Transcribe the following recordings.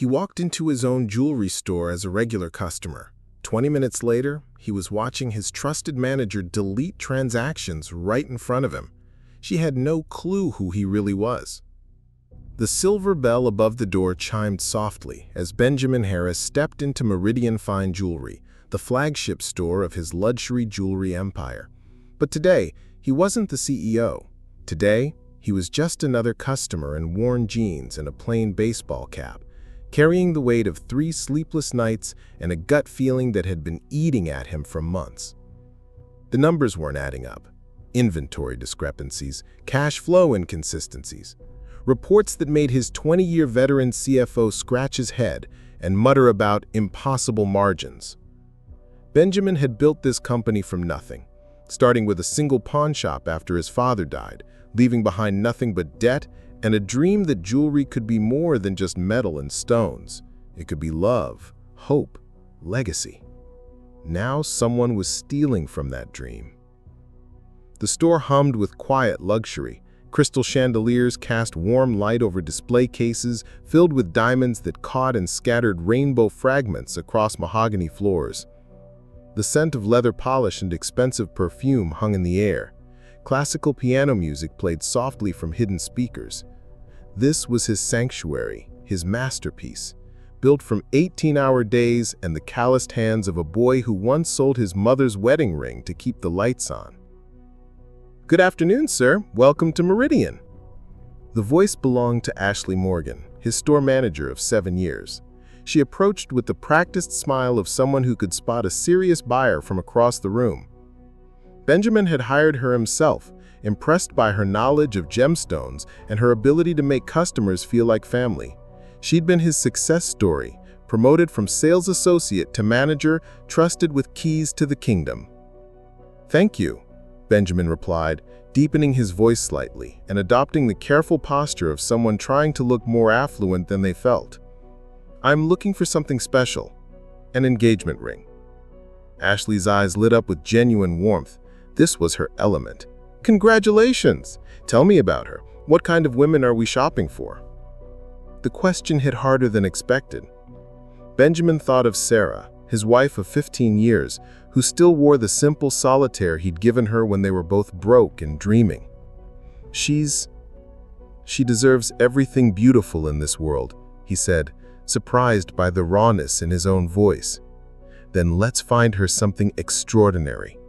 He walked into his own jewelry store as a regular customer. 20 minutes later, he was watching his trusted manager delete transactions right in front of him. She had no clue who he really was. The silver bell above the door chimed softly as Benjamin Harris stepped into Meridian Fine Jewelry, the flagship store of his luxury jewelry empire. But today, he wasn't the CEO. Today, he was just another customer in worn jeans and a plain baseball cap, carrying the weight of 3 sleepless nights and a gut feeling that had been eating at him for months. The numbers weren't adding up. Inventory discrepancies, cash flow inconsistencies, reports that made his 20-year veteran CFO scratch his head and mutter about impossible margins. Benjamin had built this company from nothing, starting with a single pawn shop after his father died, leaving behind nothing but debt and a dream that jewelry could be more than just metal and stones. It could be love, hope, legacy. Now someone was stealing from that dream. The store hummed with quiet luxury. Crystal chandeliers cast warm light over display cases filled with diamonds that caught and scattered rainbow fragments across mahogany floors. The scent of leather polish and expensive perfume hung in the air. Classical piano music played softly from hidden speakers. This was his sanctuary, his masterpiece, built from 18-hour days and the calloused hands of a boy who once sold his mother's wedding ring to keep the lights on. "Good afternoon, sir. Welcome to Meridian." The voice belonged to Ashley Morgan, his store manager of 7 years. She approached with the practiced smile of someone who could spot a serious buyer from across the room. Benjamin had hired her himself, impressed by her knowledge of gemstones and her ability to make customers feel like family. She'd been his success story, promoted from sales associate to manager, trusted with keys to the kingdom. "Thank you," Benjamin replied, deepening his voice slightly and adopting the careful posture of someone trying to look more affluent than they felt. "I'm looking for something special. An engagement ring." Ashley's eyes lit up with genuine warmth. This was her element. "Congratulations! Tell me about her. What kind of women are we shopping for?" The question hit harder than expected. Benjamin thought of Sarah, his wife of 15 years, who still wore the simple solitaire he'd given her when they were both broke and dreaming. She deserves everything beautiful in this world," he said, surprised by the rawness in his own voice. "Then let's find her something extraordinary."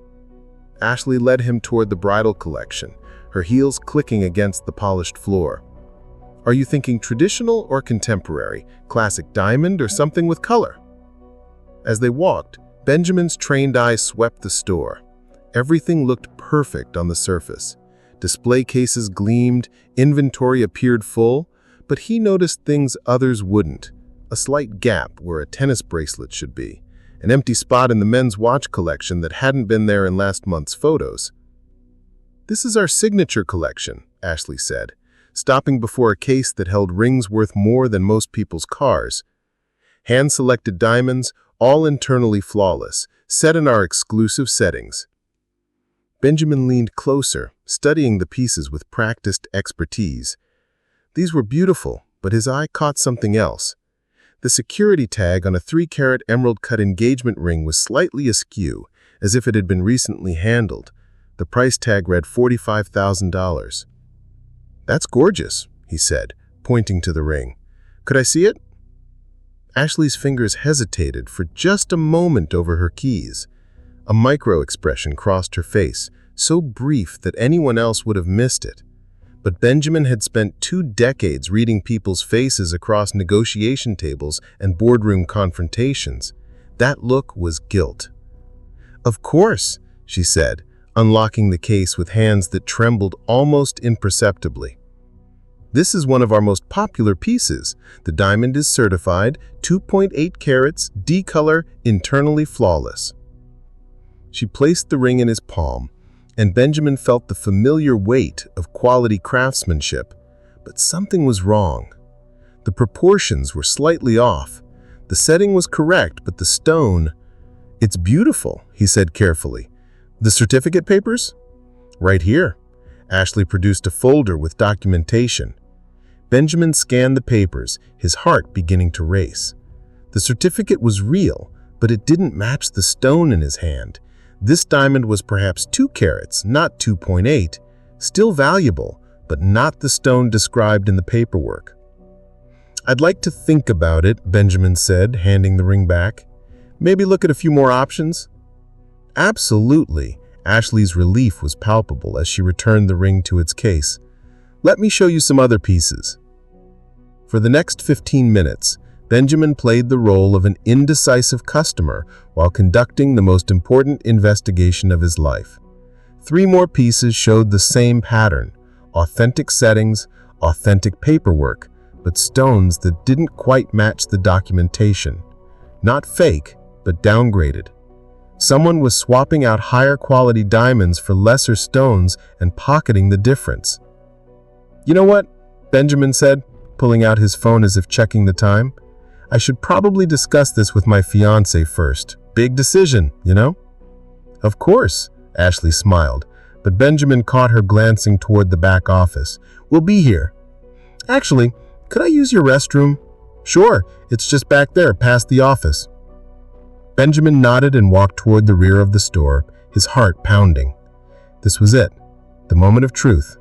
Ashley led him toward the bridal collection, her heels clicking against the polished floor. "Are you thinking traditional or contemporary, classic diamond or something with color?" As they walked, Benjamin's trained eye swept the store. Everything looked perfect on the surface. Display cases gleamed, inventory appeared full, but he noticed things others wouldn't. A slight gap where a tennis bracelet should be. An empty spot in the men's watch collection that hadn't been there in last month's photos. "This is our signature collection," Ashley said, stopping before a case that held rings worth more than most people's cars. Hand-selected diamonds, all internally flawless, set in our exclusive settings. Benjamin leaned closer, studying the pieces with practiced expertise. These were beautiful, but his eye caught something else. The security tag on a 3-carat emerald-cut engagement ring was slightly askew, as if it had been recently handled. The price tag read $45,000. "That's gorgeous," he said, pointing to the ring. "Could I see it?" Ashley's fingers hesitated for just a moment over her keys. A micro-expression crossed her face, so brief that anyone else would have missed it. But Benjamin had spent 2 decades reading people's faces across negotiation tables and boardroom confrontations. That look was guilt. "Of course," she said, unlocking the case with hands that trembled almost imperceptibly. "This is one of our most popular pieces. The diamond is certified, 2.8 carats, D-color, internally flawless." She placed the ring in his palm, and Benjamin felt the familiar weight of quality craftsmanship. But something was wrong. The proportions were slightly off. The setting was correct, but the stone... "It's beautiful," he said carefully. "The certificate papers?" "Right here." Ashley produced a folder with documentation. Benjamin scanned the papers, his heart beginning to race. The certificate was real, but it didn't match the stone in his hand. This diamond was perhaps 2 carats, not 2.8, still valuable, but not the stone described in the paperwork. "I'd like to think about it," Benjamin said, handing the ring back. "Maybe look at a few more options?" "Absolutely." Ashley's relief was palpable as she returned the ring to its case. "Let me show you some other pieces." For the next 15 minutes, Benjamin played the role of an indecisive customer while conducting the most important investigation of his life. 3 more pieces showed the same pattern: authentic settings, authentic paperwork, but stones that didn't quite match the documentation. Not fake, but downgraded. Someone was swapping out higher quality diamonds for lesser stones and pocketing the difference. "You know what?" Benjamin said, pulling out his phone as if checking the time. "I should probably discuss this with my fiancé first. Big decision, you know?" "Of course," Ashley smiled, but Benjamin caught her glancing toward the back office. "We'll be here." "Actually, could I use your restroom?" "Sure, it's just back there, past the office." Benjamin nodded and walked toward the rear of the store, his heart pounding. This was it, the moment of truth.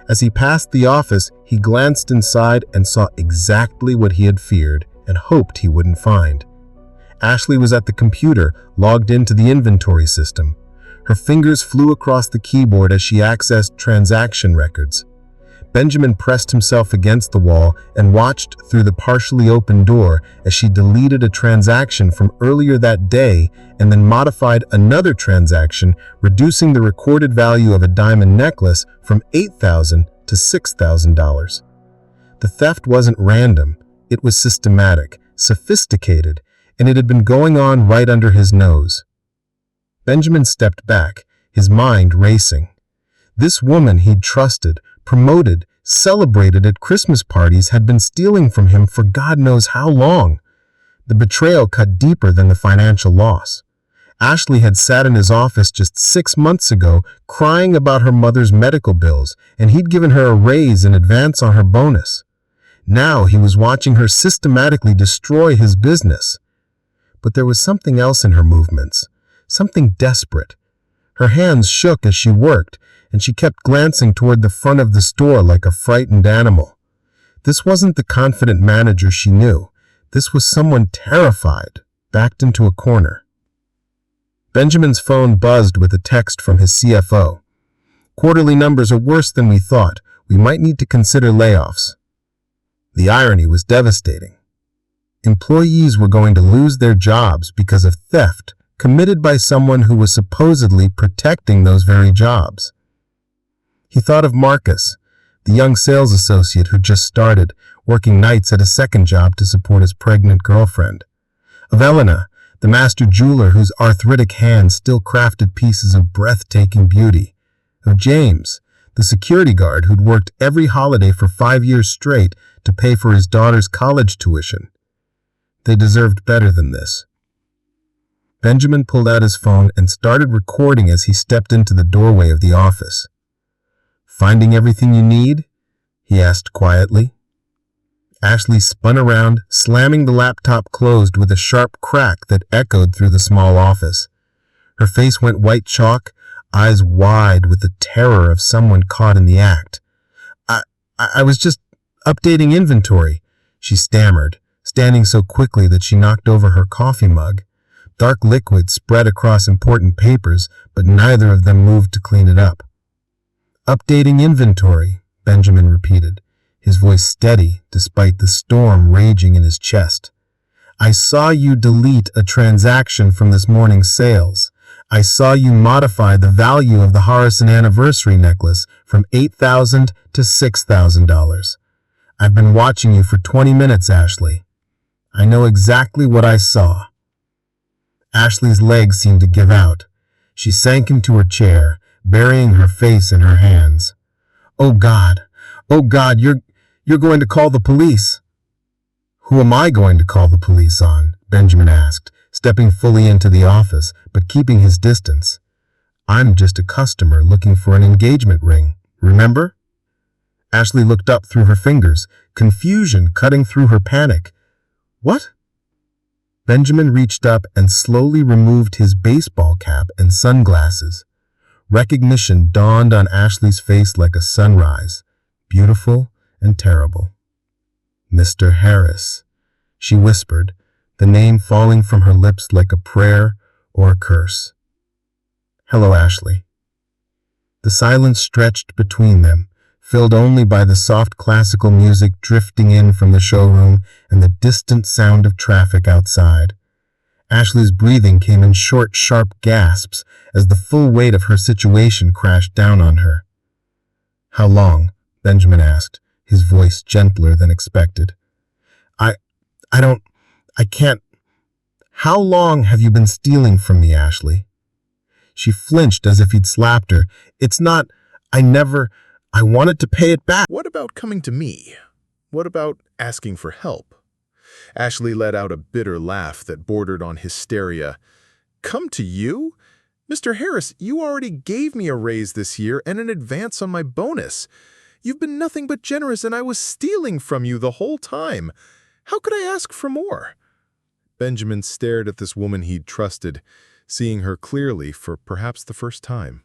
As he passed the office, he glanced inside and saw exactly what he had feared and hoped he wouldn't find. Ashley was at the computer, logged into the inventory system. Her fingers flew across the keyboard as she accessed transaction records. Benjamin pressed himself against the wall and watched through the partially open door as she deleted a transaction from earlier that day and then modified another transaction, reducing the recorded value of a diamond necklace from $8,000 to $6,000. The theft wasn't random. It was systematic, sophisticated, and it had been going on right under his nose. Benjamin stepped back, his mind racing. This woman he'd trusted, promoted, celebrated at Christmas parties had been stealing from him for God knows how long. The betrayal cut deeper than the financial loss. Ashley had sat in his office just 6 months ago crying about her mother's medical bills, and he'd given her a raise in advance on her bonus. Now he was watching her systematically destroy his business. But there was something else in her movements, something desperate. Her hands shook as she worked, and she kept glancing toward the front of the store like a frightened animal. This wasn't the confident manager she knew. This was someone terrified, backed into a corner. Benjamin's phone buzzed with a text from his CFO. "Quarterly numbers are worse than we thought. We might need to consider layoffs." The irony was devastating. Employees were going to lose their jobs because of theft committed by someone who was supposedly protecting those very jobs. He thought of Marcus, the young sales associate who just started, working nights at a second job to support his pregnant girlfriend. Of Elena, the master jeweler whose arthritic hands still crafted pieces of breathtaking beauty. Of James, the security guard who'd worked every holiday for 5 years straight to pay for his daughter's college tuition. They deserved better than this. Benjamin pulled out his phone and started recording as he stepped into the doorway of the office. "Finding everything you need?" he asked quietly. Ashley spun around, slamming the laptop closed with a sharp crack that echoed through the small office. Her face went white chalk, eyes wide with the terror of someone caught in the act. I was just updating inventory," she stammered, standing so quickly that she knocked over her coffee mug. Dark liquid spread across important papers, but neither of them moved to clean it up. "Updating inventory," Benjamin repeated, his voice steady despite the storm raging in his chest. "I saw you delete a transaction from this morning's sales. I saw you modify the value of the Harrison anniversary necklace from $8,000 to $6,000. I've been watching you for 20 minutes, Ashley. I know exactly what I saw." Ashley's legs seemed to give out. She sank into her chair, burying her face in her hands. Oh God, you're going to call the police." "Who am I going to call the police on?" Benjamin asked, stepping fully into the office, but keeping his distance. "I'm just a customer looking for an engagement ring, remember?" Ashley looked up through her fingers, confusion cutting through her panic. What? Benjamin reached up and slowly removed his baseball cap and sunglasses. Recognition dawned on Ashley's face like a sunrise, beautiful and terrible. Mr. Harris, she whispered, the name falling from her lips like a prayer or a curse. Hello, Ashley. The silence stretched between them, filled only by the soft classical music drifting in from the showroom and the distant sound of traffic outside. Ashley's breathing came in short, sharp gasps as the full weight of her situation crashed down on her. How long? Benjamin asked, his voice gentler than expected. I can't. How long have you been stealing from me, Ashley? She flinched as if he'd slapped her. It's not, I wanted to pay it back. What about coming to me? What about asking for help? Ashley let out a bitter laugh that bordered on hysteria. Come to you? Mr. Harris, you already gave me a raise this year and an advance on my bonus. You've been nothing but generous, and I was stealing from you the whole time. How could I ask for more? Benjamin stared at this woman he'd trusted, seeing her clearly for perhaps the first time.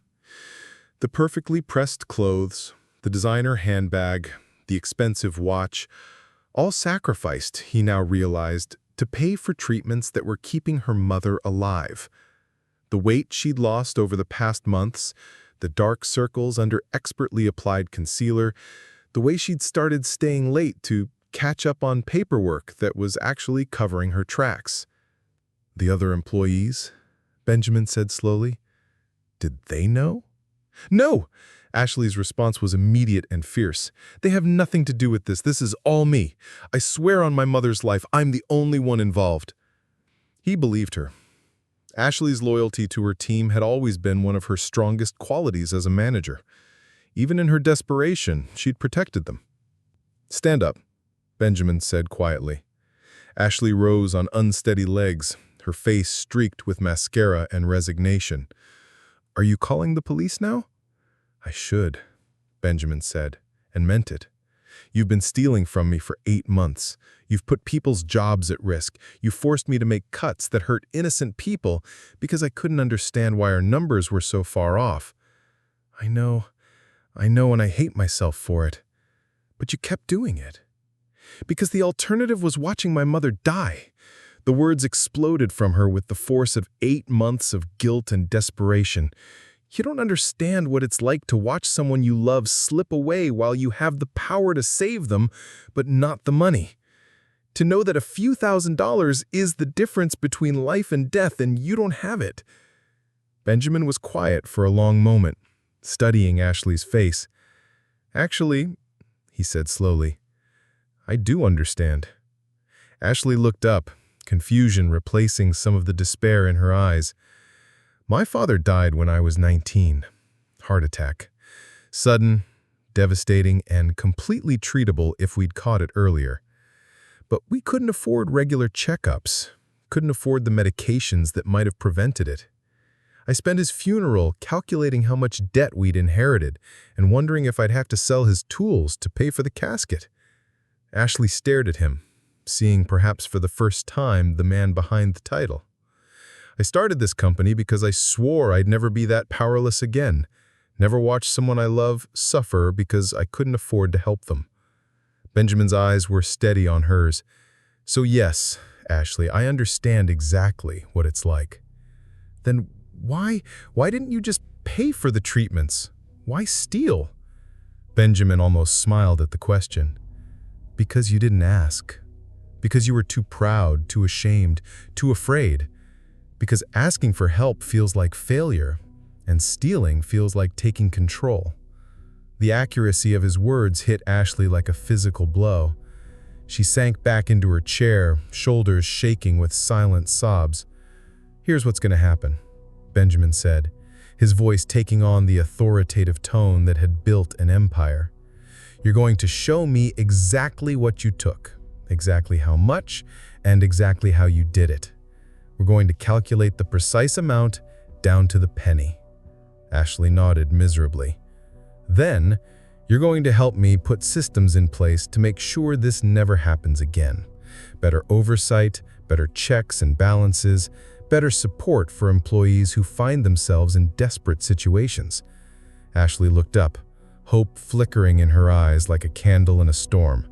The perfectly pressed clothes, the designer handbag, the expensive watch, all sacrificed, he now realized, to pay for treatments that were keeping her mother alive. The weight she'd lost over the past months, the dark circles under expertly applied concealer, the way she'd started staying late to catch up on paperwork that was actually covering her tracks. The other employees, Benjamin said slowly, did they know? No! Ashley's response was immediate and fierce. They have nothing to do with this. This is all me. I swear on my mother's life, I'm the only one involved. He believed her. Ashley's loyalty to her team had always been one of her strongest qualities as a manager. Even in her desperation, she'd protected them. Stand up, Benjamin said quietly. Ashley rose on unsteady legs, her face streaked with mascara and resignation. Are you calling the police now? I should, Benjamin said, and meant it. You've been stealing from me for 8 months. You've put people's jobs at risk. You forced me to make cuts that hurt innocent people because I couldn't understand why our numbers were so far off. I know, and I hate myself for it. But you kept doing it. Because the alternative was watching my mother die. The words exploded from her with the force of 8 months of guilt and desperation. You don't understand what it's like to watch someone you love slip away while you have the power to save them, but not the money. To know that a few $1,000s is the difference between life and death, and you don't have it. Benjamin was quiet for a long moment, studying Ashley's face. Actually, he said slowly, I do understand. Ashley looked up, confusion replacing some of the despair in her eyes. My father died when I was 19. Heart attack. Sudden, devastating, and completely treatable if we'd caught it earlier. But we couldn't afford regular checkups, couldn't afford the medications that might have prevented it. I spent his funeral calculating how much debt we'd inherited and wondering if I'd have to sell his tools to pay for the casket. Ashley stared at him, seeing perhaps for the first time the man behind the title. I started this company because I swore I'd never be that powerless again, never watch someone I love suffer because I couldn't afford to help them. Benjamin's eyes were steady on hers. So yes, Ashley, I understand exactly what it's like. Then why didn't you just pay for the treatments? Why steal? Benjamin almost smiled at the question. Because you didn't ask. Because you were too proud, too ashamed, too afraid. Because asking for help feels like failure, and stealing feels like taking control. The accuracy of his words hit Ashley like a physical blow. She sank back into her chair, shoulders shaking with silent sobs. Here's what's going to happen, Benjamin said, his voice taking on the authoritative tone that had built an empire. You're going to show me exactly what you took, exactly how much, and exactly how you did it. We're going to calculate the precise amount down to the penny. Ashley nodded miserably. Then, You're going to help me put systems in place to make sure this never happens again. Better oversight, better checks and balances, better support for employees who find themselves in desperate situations. Ashley looked up, hope flickering in her eyes like a candle in a storm.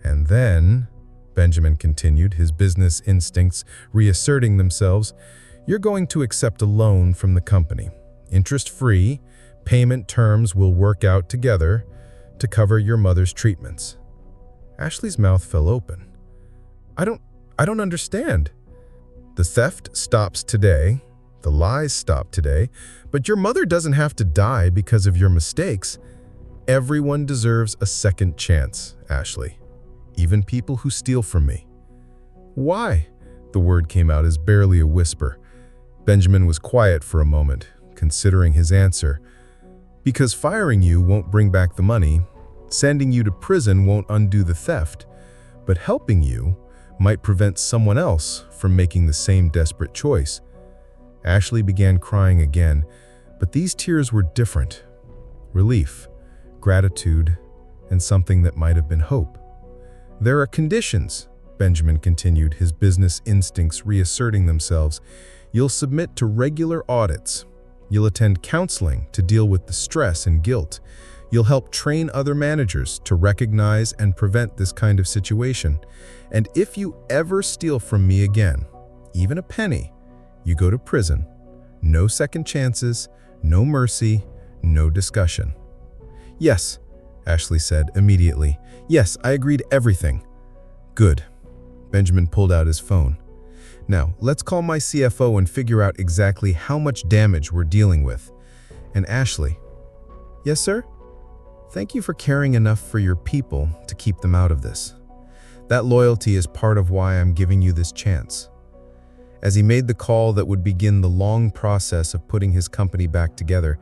And then, Benjamin continued, his business instincts reasserting themselves, you're going to accept a loan from the company. Interest-free, payment terms will work out together to cover your mother's treatments. Ashley's mouth fell open. I don't understand. The theft stops today, the lies stop today, but your mother doesn't have to die because of your mistakes. Everyone deserves a second chance, Ashley. Even people who steal from me. Why? The word came out as barely a whisper. Benjamin was quiet for a moment, considering his answer. Because firing you won't bring back the money, sending you to prison won't undo the theft, but helping you might prevent someone else from making the same desperate choice. Ashley began crying again, but these tears were different. Relief, gratitude, and something that might have been hope. There are conditions, Benjamin continued, his business instincts reasserting themselves. You'll submit to regular audits. You'll attend counseling to deal with the stress and guilt. You'll help train other managers to recognize and prevent this kind of situation. And if you ever steal from me again, even a penny, you go to prison. No second chances, no mercy, no discussion. Yes, Ashley said immediately. Yes, I agreed to everything. Good. Benjamin pulled out his phone. Now, let's call my CFO and figure out exactly how much damage we're dealing with. And Ashley. Yes, sir? Thank you for caring enough for your people to keep them out of this. That loyalty is part of why I'm giving you this chance. As he made the call that would begin the long process of putting his company back together,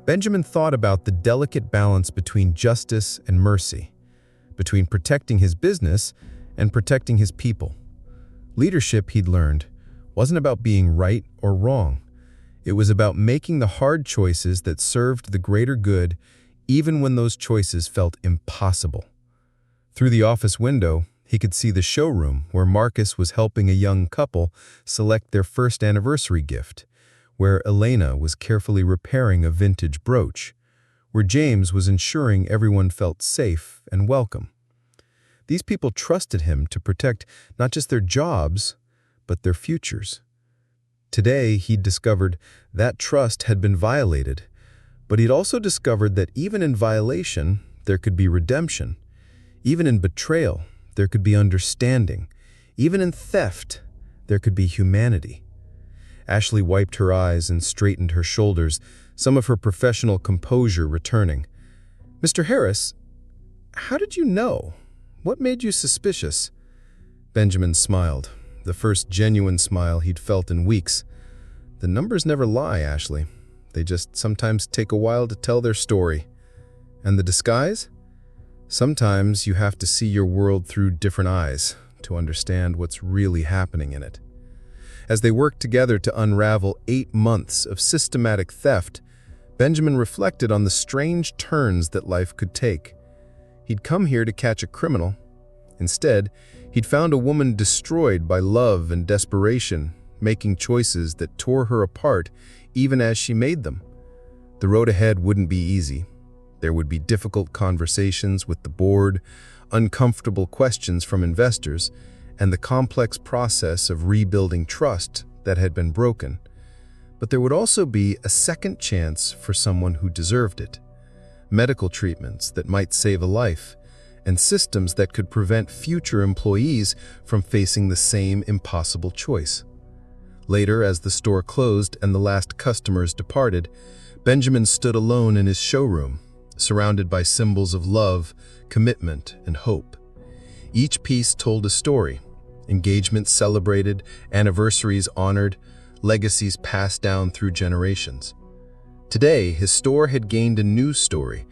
Benjamin thought about the delicate balance between justice and mercy, between protecting his business and protecting his people. Leadership, he'd learned, wasn't about being right or wrong. It was about making the hard choices that served the greater good, even when those choices felt impossible. Through the office window, he could see the showroom where Marcus was helping a young couple select their first anniversary gift, where Elena was carefully repairing a vintage brooch, where James was ensuring everyone felt safe and welcome. These people trusted him to protect not just their jobs, but their futures. Today, he'd discovered that trust had been violated, but he'd also discovered that even in violation, there could be redemption. Even in betrayal, there could be understanding. Even in theft, there could be humanity. Ashley wiped her eyes and straightened her shoulders, some of her professional composure returning. Mr. Harris, how did you know? What made you suspicious? Benjamin smiled, the first genuine smile he'd felt in weeks. The numbers never lie, Ashley. They just sometimes take a while to tell their story. And the disguise? Sometimes you have to see your world through different eyes to understand what's really happening in it. As they worked together to unravel 8 months of systematic theft, Benjamin reflected on the strange turns that life could take. He'd come here to catch a criminal. Instead, he'd found a woman destroyed by love and desperation, making choices that tore her apart even as she made them. The road ahead wouldn't be easy. There would be difficult conversations with the board, uncomfortable questions from investors, and the complex process of rebuilding trust that had been broken. But there would also be a second chance for someone who deserved it. Medical treatments that might save a life, and systems that could prevent future employees from facing the same impossible choice. Later, as the store closed and the last customers departed, Benjamin stood alone in his showroom, surrounded by symbols of love, commitment, and hope. Each piece told a story. Engagements celebrated, anniversaries honored, legacies passed down through generations. Today, his store had gained a new story,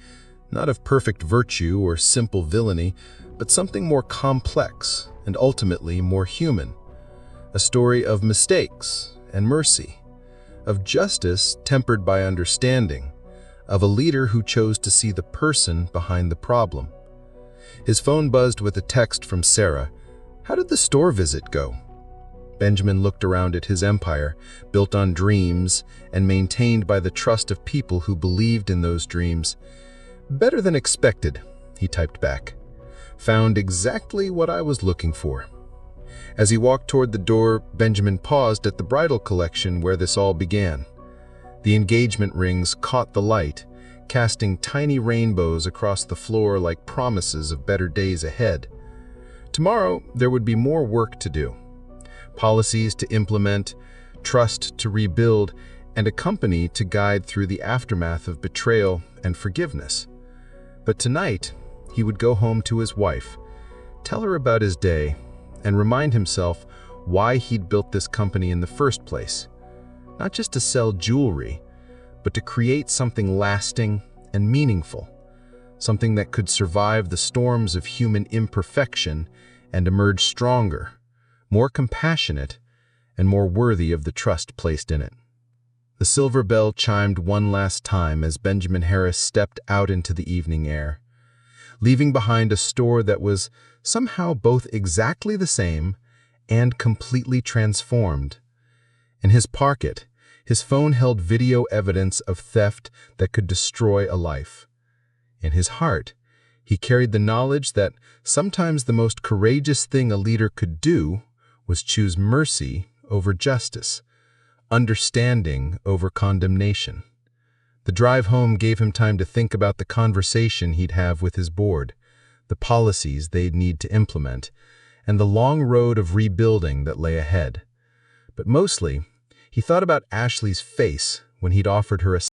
not of perfect virtue or simple villainy, but something more complex and ultimately more human. A story of mistakes and mercy, of justice tempered by understanding, of a leader who chose to see the person behind the problem. His phone buzzed with a text from Sarah. How did the store visit go? Benjamin looked around at his empire, built on dreams and maintained by the trust of people who believed in those dreams. Better than expected, he typed back. Found exactly what I was looking for. As he walked toward the door, Benjamin paused at the bridal collection where this all began. The engagement rings caught the light, casting tiny rainbows across the floor like promises of better days ahead. Tomorrow, there would be more work to do. Policies to implement, trust to rebuild, and a company to guide through the aftermath of betrayal and forgiveness. But tonight, he would go home to his wife, tell her about his day, and remind himself why he'd built this company in the first place. Not just to sell jewelry, but to create something lasting and meaningful, something that could survive the storms of human imperfection and emerge stronger, more compassionate, and more worthy of the trust placed in it. The silver bell chimed one last time as Benjamin Harris stepped out into the evening air, leaving behind a store that was somehow both exactly the same and completely transformed. In his pocket, his phone held video evidence of theft that could destroy a life. In his heart, he carried the knowledge that sometimes the most courageous thing a leader could do was choose mercy over justice, understanding over condemnation. The drive home gave him time to think about the conversation he'd have with his board, the policies they'd need to implement, and the long road of rebuilding that lay ahead. But mostly, he thought about Ashley's face when he'd offered her a